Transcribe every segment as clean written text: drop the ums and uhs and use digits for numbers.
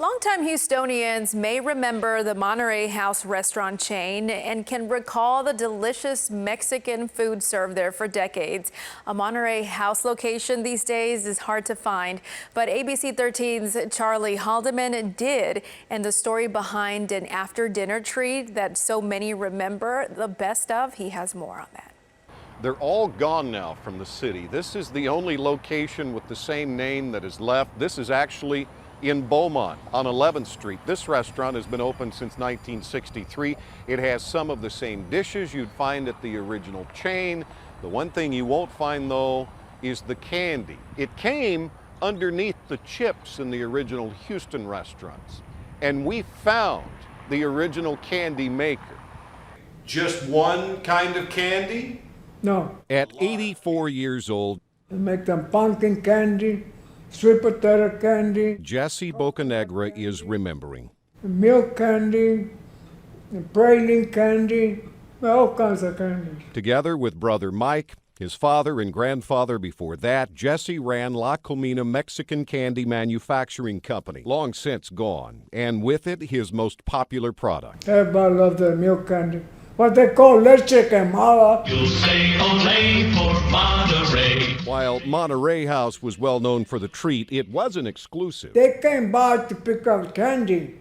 Longtime Houstonians may remember the Monterey House restaurant chain and can recall the delicious Mexican food served there for decades. A Monterey House location these days is hard to find, but ABC 13's Charlie Haldeman did, and the story behind an after-dinner treat that so many remember the best of, he has more on that. They're all gone now from the city. This is the only location with the same name that is left. This is actually in Beaumont on 11th Street. This restaurant has been open since 1963. It has some of the same dishes you'd find at the original chain. The one thing you won't find, though, is the candy. It came underneath the chips in the original Houston restaurants. And we found the original candy maker. Just one kind of candy? No. At 84 years old, They make them pumpkin candy, sweet potato candy, Jesse Bocanegra is remembering. milk candy, and praline candy, all kinds of candy. Together with brother Mike, his father and grandfather before that, Jesse ran La Colmena Mexican Candy Manufacturing Company, long since gone, and with it his most popular product. Everybody loves the milk candy. What they call leche quemada. You'll say Olay for Monterey. While Monterey House was well known for the treat, it wasn't exclusive. They came by to pick up candy.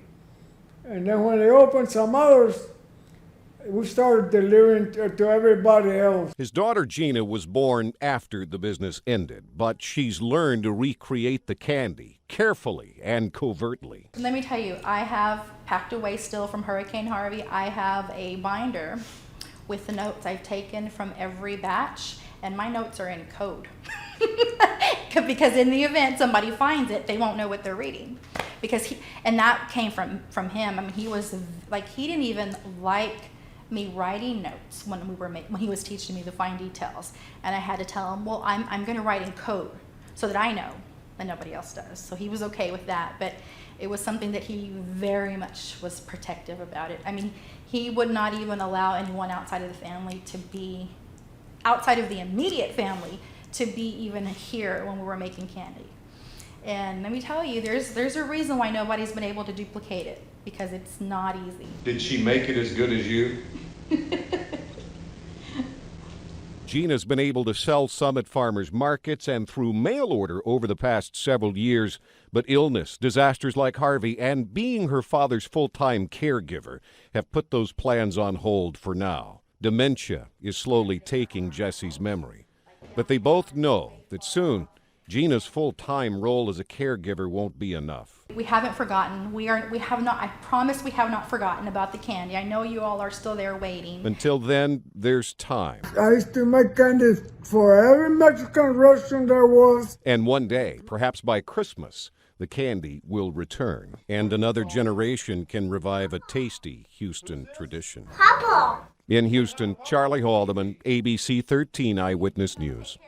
And then when they opened some others, we started delivering to everybody else. His daughter Gina was born after the business ended, but she's learned to recreate the candy carefully and covertly. Let me tell you, I have packed away still from Hurricane Harvey. I have a binder with the notes I've taken from every batch, and my notes are in code. Because in the event somebody finds it, they won't know what they're reading. And that came from him. I mean, he was like, he didn't even like me writing notes when he was teaching me the fine details. And I had to tell him, well, I'm going to write in code so that I know and nobody else does. So he was okay with that, but it was something that he very much was protective about it. I mean, he would not even allow anyone outside of the family to be, outside of the immediate family, to be even here when we were making candy. And let me tell you, there's a reason why nobody's been able to duplicate it, because it's not easy. Did she make it as good as you? Gina's been able to sell some at farmers markets and through mail order over the past several years, but illness, disasters like Harvey, and being her father's full-time caregiver have put those plans on hold for now. Dementia is slowly taking Jesse's memory. But they both know that soon Gina's full-time role as a caregiver won't be enough. We haven't forgotten. I promise we have not forgotten about the candy. I know you all are still there waiting. Until then, there's time. I used to make candy for every Mexican restaurant there was. And one day, perhaps by Christmas, the candy will return, and another generation can revive a tasty Houston tradition. Papa. In Houston, Charlie Haldeman, ABC 13 Eyewitness News.